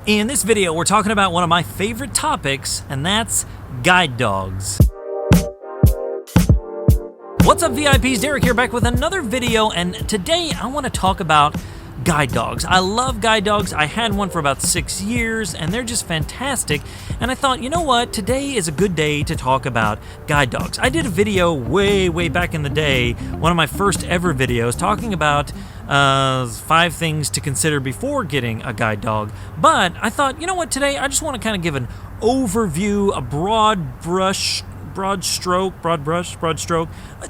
In this video, we're talking about one of my favorite topics, and that's guide dogs. What's up, VIPs? Derek here, back with another video, and today I want to talk about guide dogs. I love guide dogs. I had one for about 6 years, and they're just fantastic. And I thought, you know what? Today is a good day to talk about guide dogs. I did a video way back in the day, one of my first ever videos, talking about 5 things to consider before getting a guide dog. But I thought, you know what? Today I just want to kind of give an overview, a broad stroke,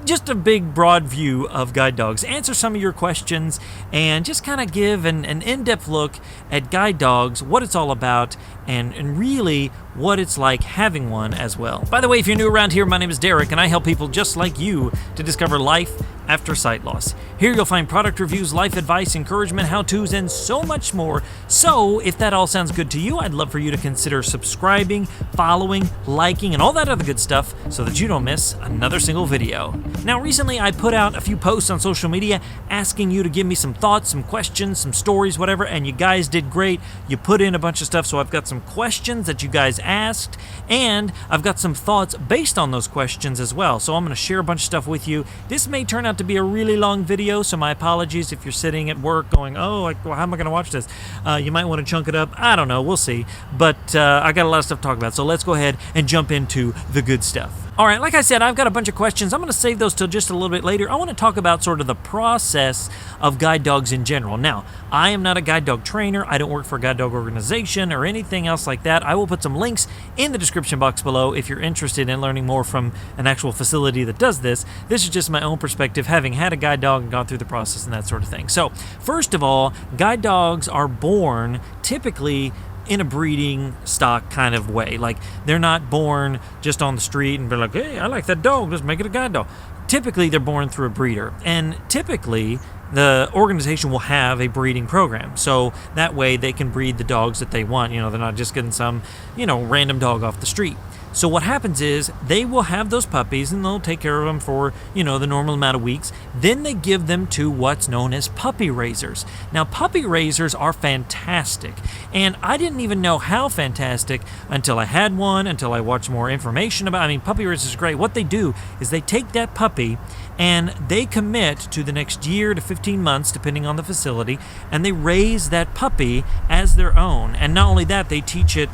just a big broad view of guide dogs, answer some of your questions, and just kind of give an in-depth look at guide dogs, what it's all about, and really what it's like having one as well. By the way, if you're new around here, my name is Derek, and I help people just like you to discover life after sight loss. Here you'll find product reviews, life advice, encouragement, how-tos, and so much more. So if that all sounds good to you, I'd love for you to consider subscribing, following, liking, and all that other good stuff so that you don't miss another single video. Now, recently I put out a few posts on social media asking you to give me some thoughts, some questions, some stories, whatever, and you guys did great. You put in a bunch of stuff, so I've got some questions that you guys asked, and I've got some thoughts based on those questions as well. So I'm going to share a bunch of stuff with you. This may turn out to be a really long video, so my apologies if you're sitting at work going, oh, how am I going to watch this? You might want to chunk it up. I don't know. We'll see. But I got a lot of stuff to talk about, so let's go ahead and jump into the good stuff. All right, like I said, I've got a bunch of questions. I'm going to save those till just a little bit later. I want to talk about sort of the process of guide dogs in general. Now, I am not a guide dog trainer. I don't work for a guide dog organization or anything else like that. I will put some links in the description box below if you're interested in learning more from an actual facility that does this. This is just my own perspective, having had a guide dog and gone through the process and that sort of thing. So, first of all, guide dogs are born typically in a breeding stock kind of way. Like, they're not born just on the street and be like, hey, I like that dog, let's make it a guide dog. Typically, they're born through a breeder. And typically, the organization will have a breeding program. So that way they can breed the dogs that they want. They're not just getting some, random dog off the street. So what happens is they will have those puppies and they'll take care of them for, the normal amount of weeks. Then they give them to what's known as puppy raisers. Now, puppy raisers are fantastic. And I didn't even know how fantastic until I had one, until I watched more information about it. Puppy raisers are great. What they do is they take that puppy and they commit to the next year to 15 months, depending on the facility, and they raise that puppy as their own. And not only that, they teach it,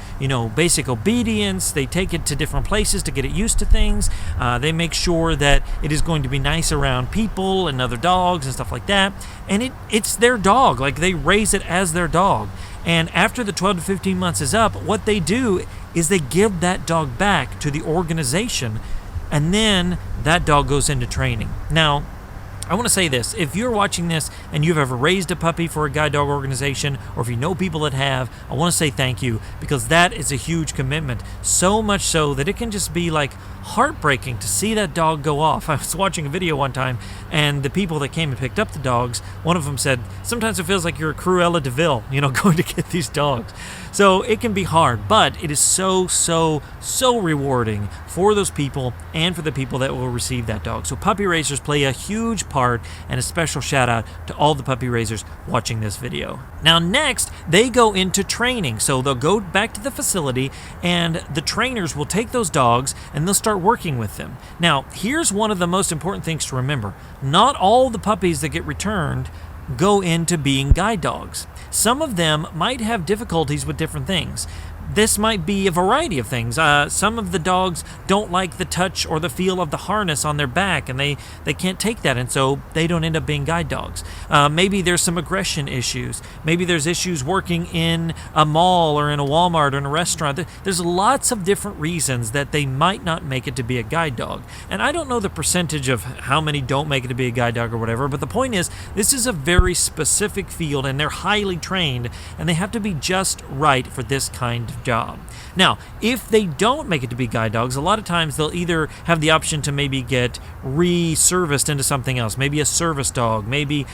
basic obedience. They take it to different places to get it used to things. They make sure that it is going to be nice around people and other dogs and stuff like that. And it's their dog. Like, they raise it as their dog. And after the 12 to 15 months is up, what they do is they give that dog back to the organization, and then that dog goes into training. Now, I want to say this. If you're watching this and you've ever raised a puppy for a guide dog organization, or if you know people that have, I want to say thank you, because that is a huge commitment. So much so that it can just be like heartbreaking to see that dog go off. I was watching a video one time, and the people that came and picked up the dogs, one of them said, sometimes it feels like you're a Cruella de Vil, going to get these dogs. So it can be hard, but it is so rewarding for those people and for the people that will receive that dog. So puppy raisers play a huge part, and a special shout out to all the puppy raisers watching this video. Now, next, they go into training. So they'll go back to the facility, and the trainers will take those dogs and they'll start working with them. Now, here's one of the most important things to remember. Not all the puppies that get returned go into being guide dogs. Some of them might have difficulties with different things. This might be a variety of things. Some of the dogs don't like the touch or the feel of the harness on their back, and they can't take that, and so they don't end up being guide dogs. Maybe there's some aggression issues. Maybe there's issues working in a mall or in a Walmart or in a restaurant. There's lots of different reasons that they might not make it to be a guide dog. And I don't know the percentage of how many don't make it to be a guide dog or whatever, but the point is, this is a very specific field, and they're highly trained, and they have to be just right for this kind of job. Now, if they don't make it to be guide dogs, a lot of times they'll either have the option to maybe get re-serviced into something else, maybe a service dog, maybe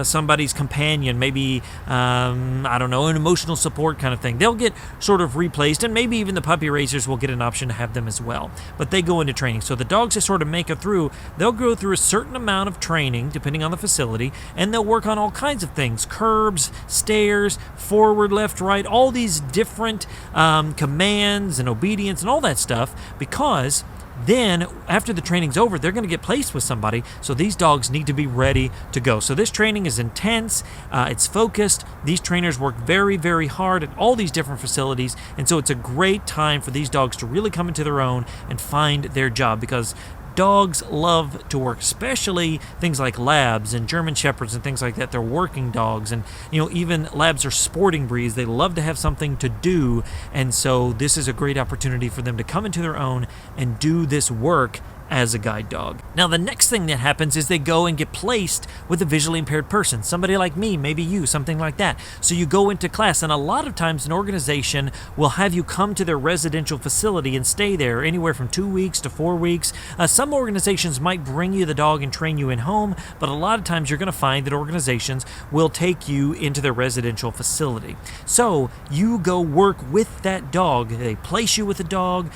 somebody's companion, maybe, I don't know, an emotional support kind of thing. They'll get sort of replaced, and maybe even the puppy raisers will get an option to have them as well. But they go into training. So the dogs that sort of make it through, they'll go through a certain amount of training, depending on the facility, and they'll work on all kinds of things: curbs, stairs, forward, left, right, all these different commands and obedience and all that stuff, because then, after the training's over, they're going to get placed with somebody, so these dogs need to be ready to go. So this training is intense, it's focused. These trainers work very, very hard at all these different facilities, and so it's a great time for these dogs to really come into their own and find their job, because dogs love to work, especially things like labs and German shepherds and things like that. They're working dogs, and even labs are sporting breeds. They love to have something to do, and so this is a great opportunity for them to come into their own and do this work as a guide dog. Now, the next thing that happens is they go and get placed with a visually impaired person, somebody like me, maybe you, something like that. So you go into class, and a lot of times an organization will have you come to their residential facility and stay there anywhere from 2 weeks to 4 weeks. Some organizations might bring you the dog and train you in home, but a lot of times you're going to find that organizations will take you into their residential facility. So you go work with that dog. They place you with a dog.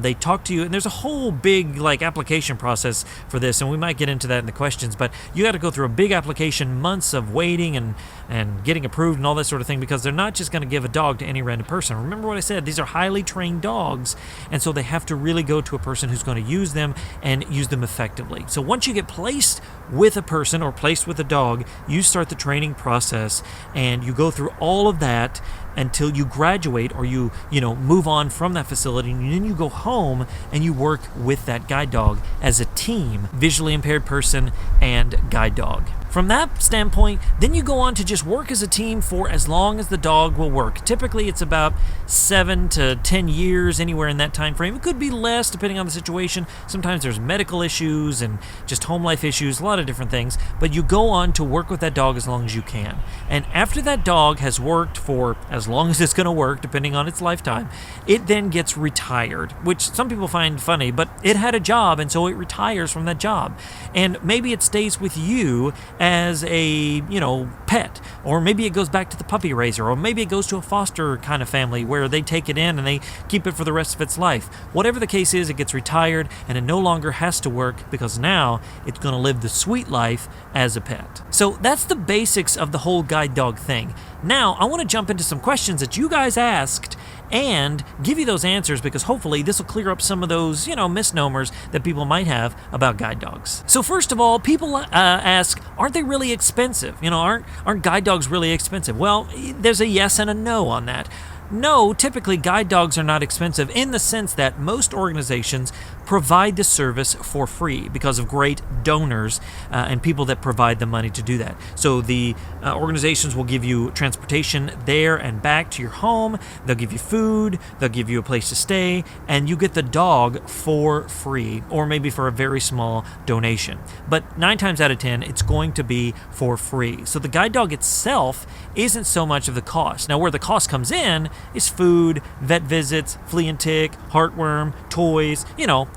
They talk to you, and there's a whole big application process for this, and we might get into that in the questions, but you got to go through a big application, months of waiting and getting approved and all that sort of thing, because they're not just going to give a dog to any random person. Remember what I said, these are highly trained dogs, and so they have to really go to a person who's going to use them and use them effectively. So once you get placed with a person or placed with a dog, you start the training process, and you go through all of that until you graduate, or you move on from that facility, and then you go home and you work with that guide dog as a team, visually impaired person and guide dog. From that standpoint, then you go on to just work as a team for as long as the dog will work. Typically, it's about 7 to 10 years, anywhere in that time frame. It could be less, depending on the situation. Sometimes there's medical issues and just home life issues, a lot of different things. But you go on to work with that dog as long as you can. And after that dog has worked for as long as it's going to work, depending on its lifetime, it then gets retired, which some people find funny, but it had a job, and so it retires from that job. And maybe it stays with you as a, pet, or maybe it goes back to the puppy raiser, or maybe it goes to a foster kind of family where they take it in and they keep it for the rest of its life. Whatever the case is, it gets retired, and it no longer has to work, because now it's going to live the sweet life as a pet. So that's the basics of the whole guide dog thing. Now, I want to jump into some questions that you guys asked and give you those answers, because hopefully this will clear up some of those, misnomers that people might have about guide dogs. So first of all, people ask, aren't they really expensive? Aren't guide dogs really expensive? Well, there's a yes and a no on that. No, typically guide dogs are not expensive, in the sense that most organizations provide the service for free because of great donors and people that provide the money to do that. So the organizations will give you transportation there and back to your home. They'll give you food. They'll give you a place to stay, and you get the dog for free, or maybe for a very small donation. But 9 times out of 10, it's going to be for free. So the guide dog itself isn't so much of the cost. Now, where the cost comes in is food, vet visits, flea and tick, heartworm, toys,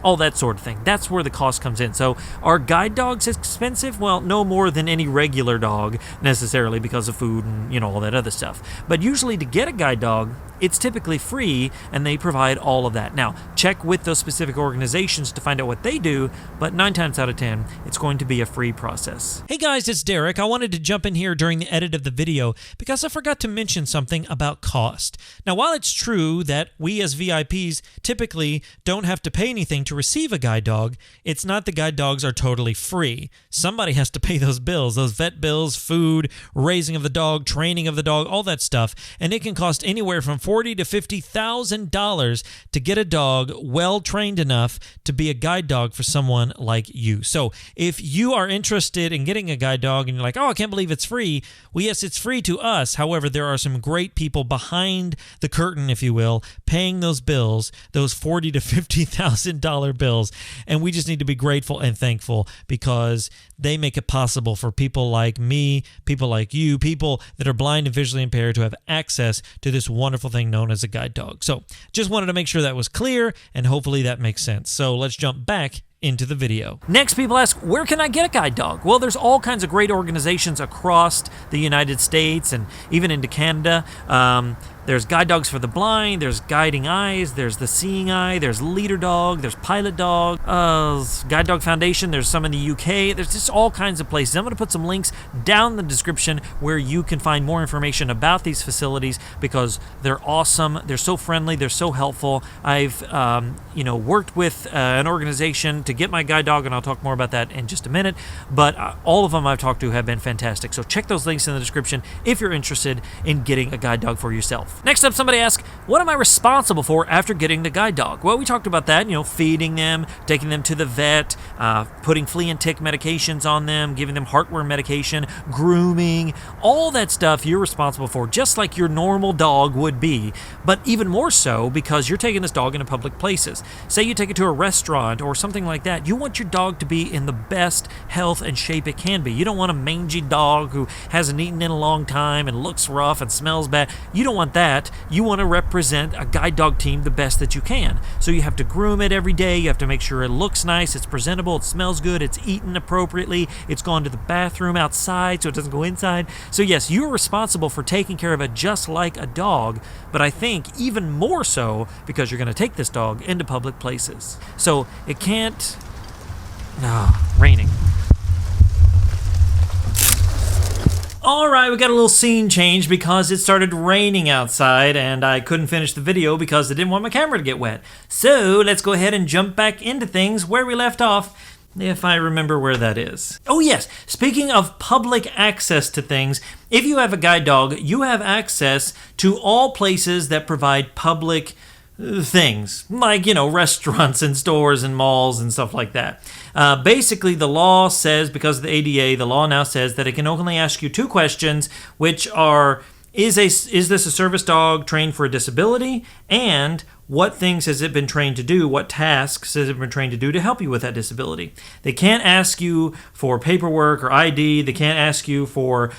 all that sort of thing. That's where the cost comes in. So are guide dogs expensive? Well, no more than any regular dog necessarily, because of food and, all that other stuff. But usually to get a guide dog, it's typically free, and they provide all of that. Now, check with those specific organizations to find out what they do, but 9 times out of 10, it's going to be a free process. Hey guys, it's Derek. I wanted to jump in here during the edit of the video because I forgot to mention something about cost. Now, while it's true that we as VIPs typically don't have to pay anything to receive a guide dog, it's not that guide dogs are totally free. Somebody has to pay those bills, those vet bills, food, raising of the dog, training of the dog, all that stuff, and it can cost anywhere from $40,000 to $50,000 to get a dog well trained enough to be a guide dog for someone like you. So if you are interested in getting a guide dog and you're like, oh, I can't believe it's free. Well, yes, it's free to us. However, there are some great people behind the curtain, if you will, paying those bills, those $40,000 to $50,000 bills. And we just need to be grateful and thankful, because they make it possible for people like me, people like you, people that are blind and visually impaired to have access to this wonderful thing known as a guide dog. So just wanted to make sure that was clear, and hopefully that makes sense. So let's jump back into the video. Next, people ask, where can I get a guide dog? Well, there's all kinds of great organizations across the United States and even into Canada. There's Guide Dogs for the Blind, there's Guiding Eyes, there's The Seeing Eye, there's Leader Dog, there's Pilot Dog, Guide Dog Foundation, there's some in the UK. There's just all kinds of places. I'm going to put some links down in the description where you can find more information about these facilities because they're awesome, they're so friendly, they're so helpful. I've worked with an organization to get my guide dog, and I'll talk more about that in just a minute, but all of them I've talked to have been fantastic. So check those links in the description if you're interested in getting a guide dog for yourself. Next up, somebody asked, what am I responsible for after getting the guide dog? Well, we talked about that, feeding them, taking them to the vet, putting flea and tick medications on them, giving them heartworm medication, grooming, all that stuff you're responsible for, just like your normal dog would be, but even more so because you're taking this dog into public places. Say you take it to a restaurant or something like that, you want your dog to be in the best health and shape it can be. You don't want a mangy dog who hasn't eaten in a long time and looks rough and smells bad. You don't want that. You want to represent a guide dog team the best that you can. So you have to groom it every day. You have to make sure it looks nice, it's presentable, it smells good, it's eaten appropriately, it's gone to the bathroom outside so it doesn't go inside. So yes, you're responsible for taking care of it just like a dog, but I think even more so because you're going to take this dog into public places. So it can't... raining. All right, we got a little scene change because it started raining outside and I couldn't finish the video because I didn't want my camera to get wet. So let's go ahead and jump back into things where we left off, if I remember where that is. Oh yes, speaking of public access to things, if you have a guide dog, you have access to all places that provide public things, like, restaurants and stores and malls and stuff like that. Basically, the law says, because of the ADA, the law now says that it can only ask you two questions, which are, is this a service dog trained for a disability? And what things has it been trained to do? What tasks has it been trained to do to help you with that disability? They can't ask you for paperwork or ID. They can't ask you for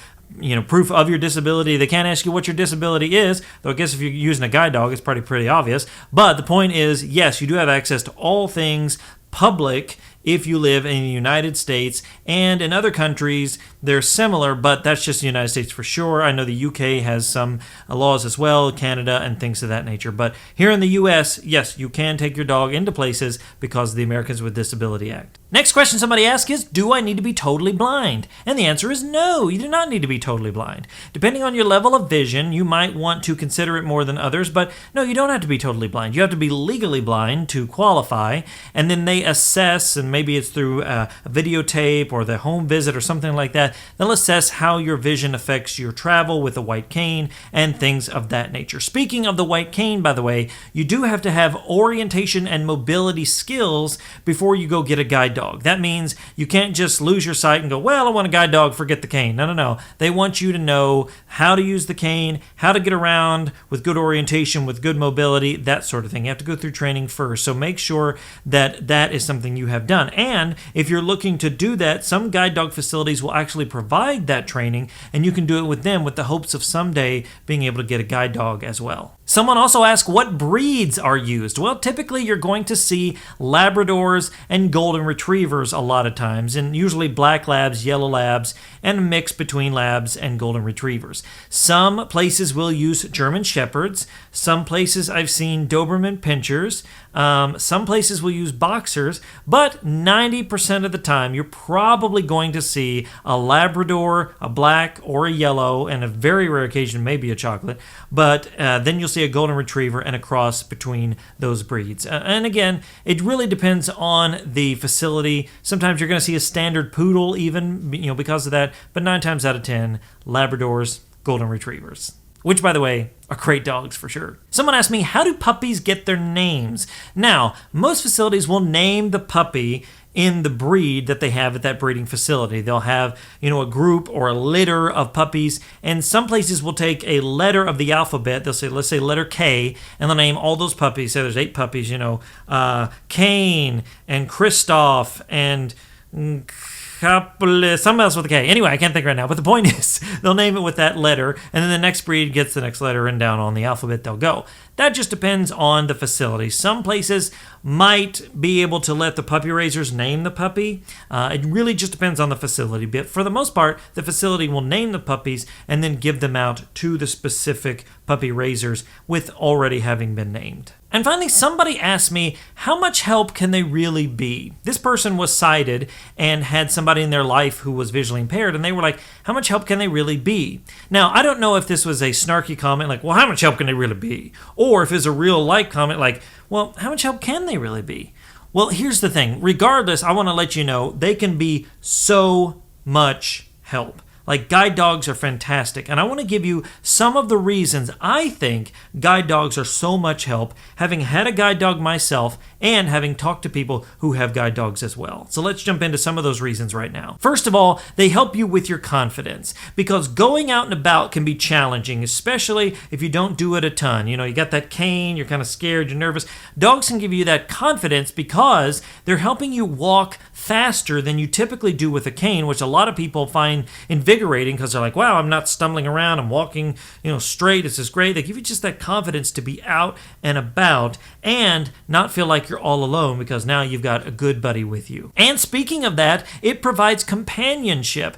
proof of your disability. They can't ask you what your disability is, though I guess if you're using a guide dog, it's probably pretty obvious. But the point is, yes, you do have access to all things public if you live in the United States, and in other countries they're similar, but that's just the United States for sure. I know the UK has some laws as well, Canada and things of that nature, but here in the US, yes, you can take your dog into places because of the Americans with Disability Act. Next question somebody asked is, do I need to be totally blind? And the answer is no, you do not need to be totally blind. Depending on your level of vision, you might want to consider it more than others, but no, you don't have to be totally blind. You have to be legally blind to qualify, and then they assess, and maybe it's through a videotape or the home visit or something like that, they'll assess how your vision affects your travel with a white cane and things of that nature. Speaking of the white cane, by the way, you do have to have orientation and mobility skills before you go get a guide dog. That means you can't just lose your sight and go, well, I want a guide dog, forget the cane. No. They want you to know how to use the cane, how to get around with good orientation, with good mobility, that sort of thing. You have to go through training first. So make sure that that is something you have done. And if you're looking to do that, some guide dog facilities will actually provide that training, and you can do it with them with the hopes of someday being able to get a guide dog as well. Someone also asked what breeds are used. Well, typically you're going to see Labradors and Golden Retrievers a lot of times, and usually Black Labs, Yellow Labs, and a mix between Labs and Golden Retrievers. Some places will use German Shepherds. Some places I've seen Doberman Pinschers. Some places will use Boxers, but 90% of the time you're probably going to see a Labrador, a Black, or a Yellow, and a very rare occasion maybe a Chocolate, but then you'll see a Golden Retriever and a cross between those breeds. And again, it really depends on the facility. Sometimes you're going to see a standard Poodle even, because of that, but 9 times out of 10, Labradors, Golden Retrievers. Which, by the way, are great dogs for sure. Someone asked me, how do puppies get their names? Now, most facilities will name the puppy in the breed that they have at that breeding facility. They'll have, a group or a litter of puppies, and some places will take a letter of the alphabet. They'll say, let's say letter K, and they'll name all those puppies. Say there's 8 puppies, Kane and Kristoff and something else with a K. Anyway, I can't think right now. But the point is, they'll name it with that letter, and then the next breed gets the next letter, and down on the alphabet they'll go. That just depends on the facility. Some places might be able to let the puppy raisers name the puppy. It really just depends on the facility. But for the most part, the facility will name the puppies and then give them out to the specific puppy raisers with already having been named. And finally, somebody asked me, how much help can they really be? This person was sighted and had somebody in their life who was visually impaired, and they were like, how much help can they really be? Now, I don't know if this was a snarky comment like, well, how much help can they really be? Or if it's a real light comment like, well, how much help can they really be? Well, here's the thing. Regardless, I want to let you know they can be so much help. Like, guide dogs are fantastic, and I want to give you some of the reasons I think guide dogs are so much help, having had a guide dog myself and having talked to people who have guide dogs as well. So let's jump into some of those reasons right now. First of all, they help you with your confidence, because going out and about can be challenging, especially if you don't do it a ton. You know, you got that cane, you're kind of scared, you're nervous. Dogs can give you that confidence because they're helping you walk faster than you typically do with a cane, which a lot of people find invigorating because they're like, wow, I'm not stumbling around, I'm walking, straight, this is great. They give you just that confidence to be out and about and not feel like you're all alone, because now you've got a good buddy with you. And speaking of that, it provides companionship.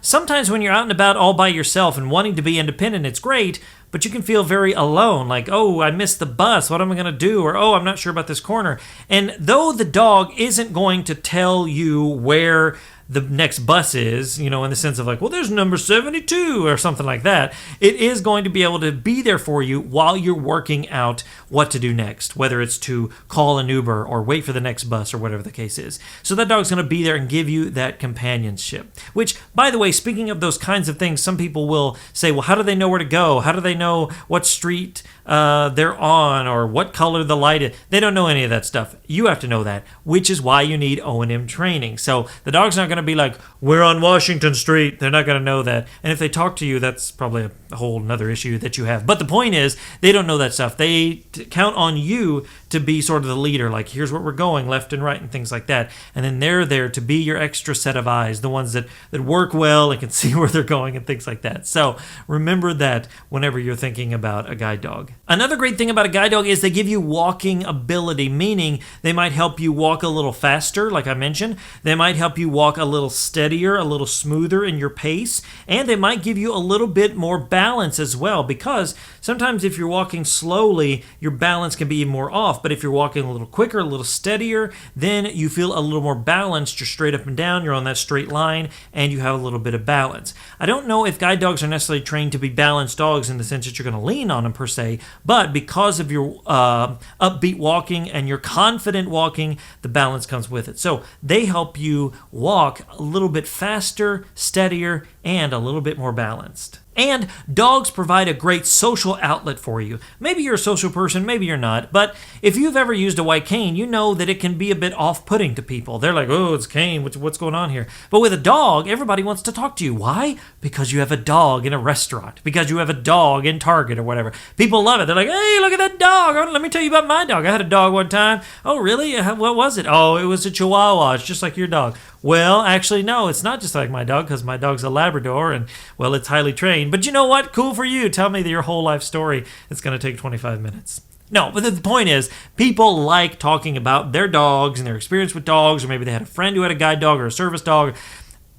Sometimes when you're out and about all by yourself and wanting to be independent, it's great, but you can feel very alone, like, oh, I missed the bus, what am I going to do? Or, oh, I'm not sure about this corner. And though the dog isn't going to tell you where the next bus is, in the sense of like, well, there's number 72 or something like that, it is going to be able to be there for you while you're working out what to do next, whether it's to call an Uber or wait for the next bus or whatever the case is. So that dog's going to be there and give you that companionship. Which, by the way, speaking of those kinds of things, some people will say, well, how do they know where to go? How do they know what street they're on or what color the light is? They don't know any of that stuff. You have to know that, which is why you need O&M training. So the dog's not going to be like, we're on Washington Street. They're not going to know that. And if they talk to you, that's probably a whole nother issue that you have. But the point is, they don't know that stuff. They count on you to be sort of the leader, like, here's where we're going, left and right, and things like that. And then they're there to be your extra set of eyes, the ones that work well and can see where they're going and things like that. So remember that whenever you're thinking about a guide dog. Another great thing about a guide dog is they give you walking ability, meaning they might help you walk a little faster, like I mentioned. They might help you walk a little steadier, a little smoother in your pace, and they might give you a little bit more balance as well, because sometimes if you're walking slowly, your balance can be more off. But if you're walking a little quicker, a little steadier, then you feel a little more balanced. You're straight up and down, you're on that straight line, and you have a little bit of balance. I don't know if guide dogs are necessarily trained to be balanced dogs in the sense that you're going to lean on them per se, but because of your upbeat walking and your confident walking, the balance comes with it. So they help you walk a little bit faster, steadier, and a little bit more balanced. And dogs provide a great social outlet for you. Maybe you're a social person, maybe you're not, but if you've ever used a white cane, you know that it can be a bit off-putting to people. They're like, oh, it's cane, what's going on here? But with a dog, everybody wants to talk to you. Why? Because you have a dog in a restaurant, because you have a dog in Target or whatever. People love it. They're like, hey, look at that dog. Oh, let me tell you about my dog. I had a dog one time. Oh, really? What was it? Oh, it was a Chihuahua. It's just like your dog. Well, actually, no, it's not just like my dog, because my dog's a Labrador, and, well, it's highly trained. But you know what? Cool for you. Tell me your whole life story. It's going to take 25 minutes. No, but the point is, people like talking about their dogs and their experience with dogs, or maybe they had a friend who had a guide dog or a service dog.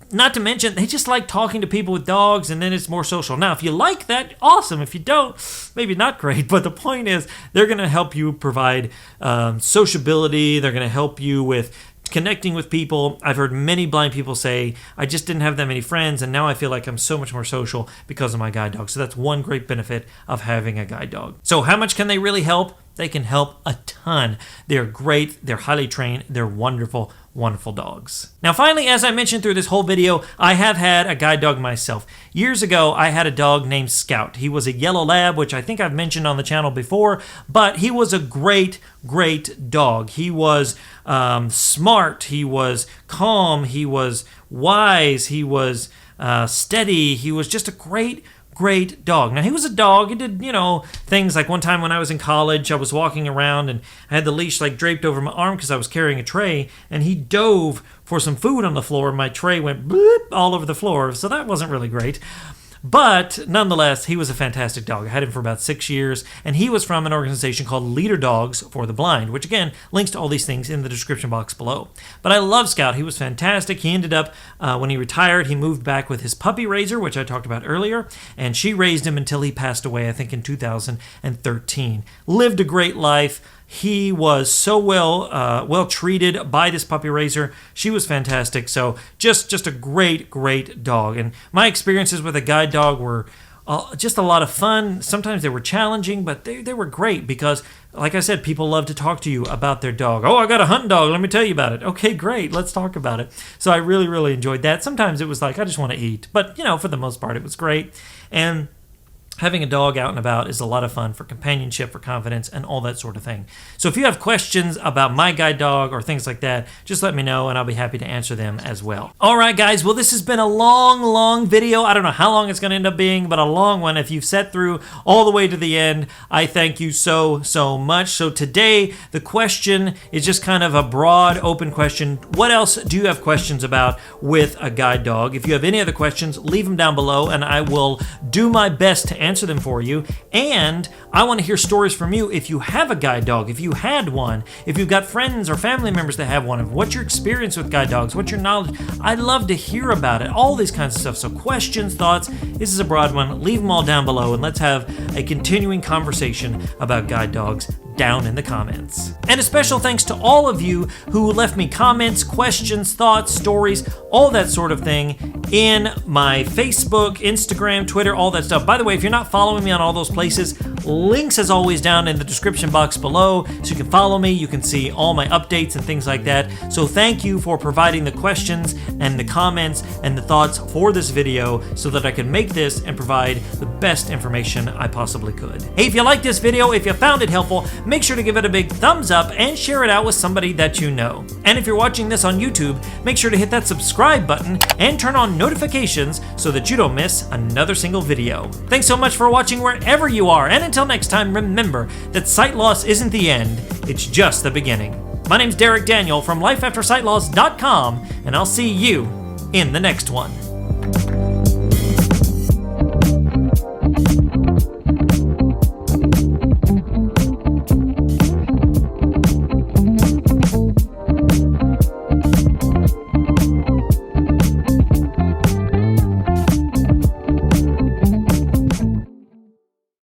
Not to mention, they just like talking to people with dogs, and then it's more social. Now, if you like that, awesome. If you don't, maybe not great. But the point is, they're going to help you provide sociability. They're going to help you with connecting with people. I've heard many blind people say, I just didn't have that many friends, and now I feel like I'm so much more social because of my guide dog. So that's one great benefit of having a guide dog. So how much can they really help? They can help a ton. They're great. They're highly trained. They're wonderful, wonderful dogs. Now, finally, as I mentioned through this whole video, I have had a guide dog myself. Years ago, I had a dog named Scout. He was a yellow lab, which I think I've mentioned on the channel before, but he was a great, great dog. He was smart. He was calm. He was wise. He was steady. He was just a great great dog. Now, he was a dog. He did, things like one time when I was in college, I was walking around and I had the leash like draped over my arm because I was carrying a tray, and he dove for some food on the floor. My tray went bloop all over the floor, so that wasn't really great. But nonetheless, he was a fantastic dog. I had him for about 6 years, and he was from an organization called Leader Dogs for the Blind, which again, links to all these things in the description box below. But I love Scout. He was fantastic. He ended up, when he retired, he moved back with his puppy raiser, which I talked about earlier, and she raised him until he passed away, I think in 2013. Lived a great life. He was so well treated by this puppy raiser. She was fantastic. So just a great dog. And my experiences with a guide dog were just a lot of fun. Sometimes they were challenging, but they were great because, like I said, people love to talk to you about their dog. Oh, I got a hunting dog. Let me tell you about it. Okay, great. Let's talk about it. So I really enjoyed that. Sometimes it was like, I just want to eat. But, for the most part, it was great. And having a dog out and about is a lot of fun for companionship, for confidence, and all that sort of thing. So if you have questions about my guide dog or things like that, just let me know and I'll be happy to answer them as well. All right, guys. Well, this has been a long video. I don't know how long it's going to end up being, but a long one. If you've sat through all the way to the end, I thank you so much. So today, the question is just kind of a broad, open question. What else do you have questions about with a guide dog? If you have any other questions, leave them down below and I will do my best to answer them for you. And I want to hear stories from you. If you have a guide dog, if you had one, if you've got friends or family members that have one, what's your experience with guide dogs? What's your knowledge? I'd love to hear about it. All these kinds of stuff. So questions, thoughts. This is a broad one. Leave them all down below and let's have a continuing conversation about guide dogs down in the comments. And a special thanks to all of you who left me comments, questions, thoughts, stories, all that sort of thing in my Facebook, Instagram, Twitter, all that stuff. By the way, if you're not following me on all those places, links as always down in the description box below, so you can follow me, you can see all my updates and things like that. So thank you for providing the questions and the comments and the thoughts for this video so that I can make this and provide the best information I possibly could. Hey, if you like this video, if you found it helpful, make sure to give it a big thumbs up and share it out with somebody that you know. And if you're watching this on YouTube, make sure to hit that subscribe button and turn on notifications so that you don't miss another single video. Thanks so much for watching wherever you are, and until next time, remember that sight loss isn't the end, it's just the beginning. My name's Derek Daniel from LifeAfterSightLoss.com, and I'll see you in the next one.